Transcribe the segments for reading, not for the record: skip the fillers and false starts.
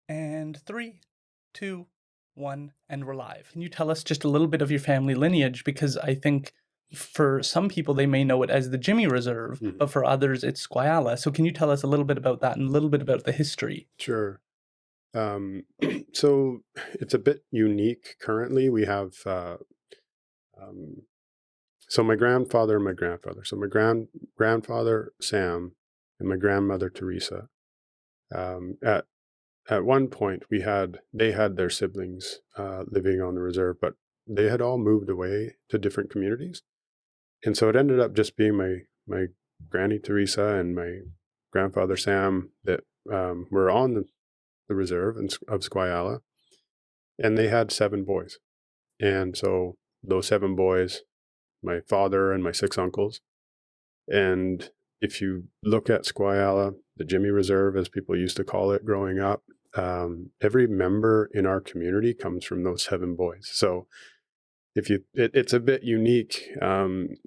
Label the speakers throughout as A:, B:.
A: And three, two, one, and we're live. Can you tell us just a little bit of your family lineage? Because I think for some people, they may know it as the Jimmie Reserve,
B: Mhm.
A: but for others, it's Squiala. So can you tell us a little bit about that and a little bit about the history?
B: Sure. Um, so it's a bit unique currently. We have um, so my grandfather and my grandfather. So my grandfather Sam and my grandmother Teresa. At one point, they had their siblings living on the reserve, but they had all moved away to different communities, and so it ended up just being my granny Teresa and my grandfather Sam that were on the reserve of Squiala, and they had 7 boys. And so those 7 boys, my father and my 6 uncles. And if you look at Squiala, the Jimmie Reserve, as people used to call it growing up, every member in our community comes from those 7 boys. So it's a bit unique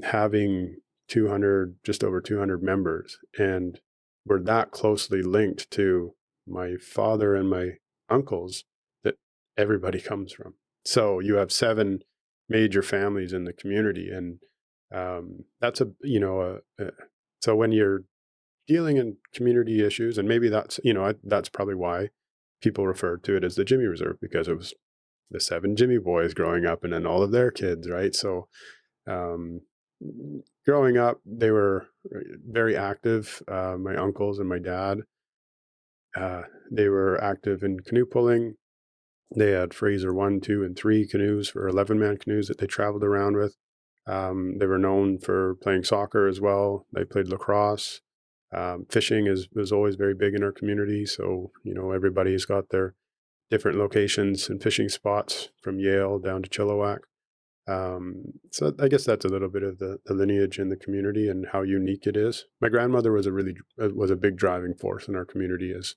B: having 200, just over 200 members, and we're that closely linked to my father and my uncles that everybody comes from. So you have 7 major families in the community, and that's so when you're dealing in community issues, and maybe that's probably why people referred to it as the Jimmie Reserve, because it was the 7 Jimmie boys growing up and then all of their kids, right? So um, growing up, they were very active. My uncles and my dad, they were active in canoe pulling. They had Fraser 1, 2, and 3 canoes, for 11-man canoes that they traveled around with. They were known for playing soccer as well. They played lacrosse. Fishing was always very big in our community. So, everybody's got their different locations and fishing spots from Yale down to Chilliwack. So I guess that's a little bit of the lineage in the community and how unique it is. My grandmother was a big driving force in our community as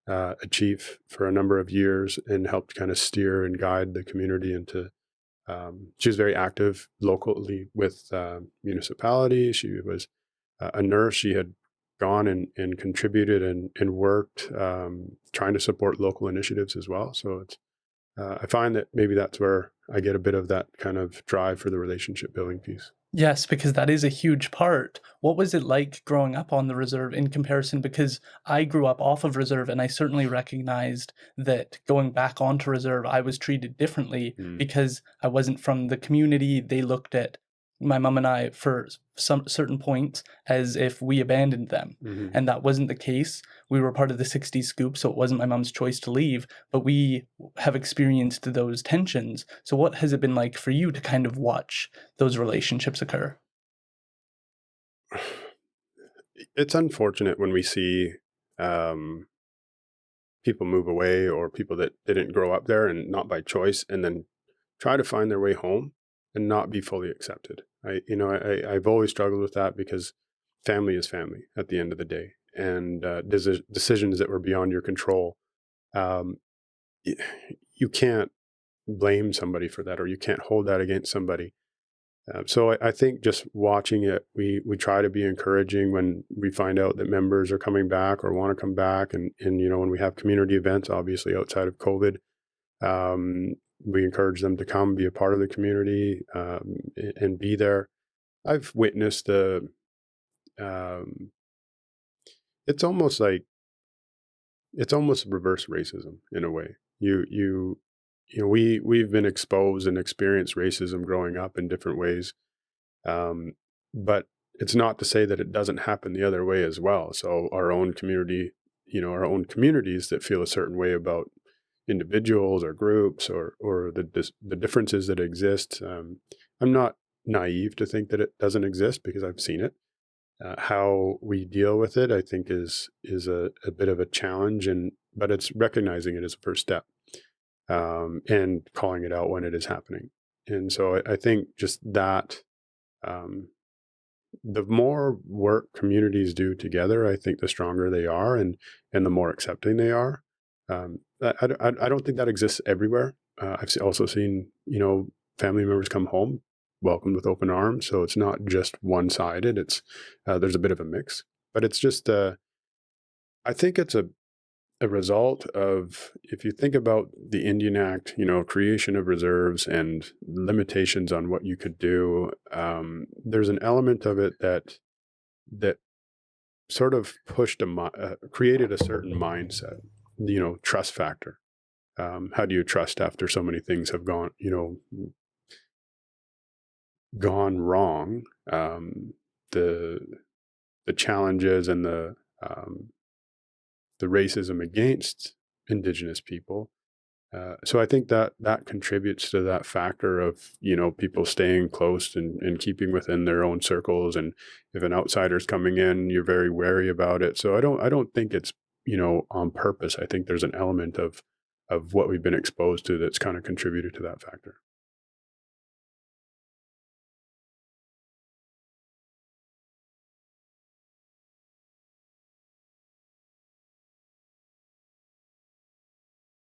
B: a chief for a number of years, and helped kind of steer and guide the community into. She was very active locally with municipality. She was a nurse. She had gone and contributed and worked trying to support local initiatives as well. So I find that maybe that's where I get a bit of that kind of drive for the relationship building piece.
A: Yes, because that is a huge part. What was it like growing up on the reserve in comparison? Because I grew up off of reserve and I certainly recognized that going back onto reserve, I was treated differently
B: Mm.
A: because I wasn't from the community. They looked at my mom and I for some certain points as if we abandoned them.
B: Mm-hmm.
A: And that wasn't the case. We were part of the 60s scoop, so it wasn't my mom's choice to leave, but we have experienced those tensions. So what has it been like for you to kind of watch those relationships occur?
B: It's unfortunate when we see um, people move away, or people that didn't grow up there and not by choice, and then try to find their way home and not be fully accepted. I've always struggled with that, because family is family at the end of the day, and decisions that were beyond your control, um, you can't blame somebody for that, or you can't hold that against somebody. So I think just watching it, we try to be encouraging when we find out that members are coming back or want to come back, and when we have community events, obviously outside of COVID, um, we encourage them to come be a part of the community, and be there. I've witnessed um, it's almost like it's almost reverse racism in a way. We've been exposed and experienced racism growing up in different ways. Um, but it's not to say that it doesn't happen the other way as well. So our own community, our own communities that feel a certain way about individuals or groups, or the differences that exist. I'm not naive to think that it doesn't exist, because I've seen it. How we deal with it, I think, is a bit of a challenge, but it's recognizing it as a first step, and calling it out when it is happening. And so I think just that. Um, the more work communities do together, I think the stronger they are, and the more accepting they are. I don't think that exists everywhere. I've also seen family members come home welcomed with open arms, so it's not just one sided. It's there's a bit of a mix, but it's just I think a result of, if you think about the Indian Act, creation of reserves and limitations on what you could do, there's an element of it that sort of created a certain mindset, trust factor. How do you trust after so many things have gone wrong? The challenges and the racism against Indigenous people. So I think that contributes to that factor of, people staying close and keeping within their own circles. And if an outsider's coming in, you're very wary about it. So I don't think it's, on purpose. I think there's an element of what we've been exposed to that's kind of contributed to that factor.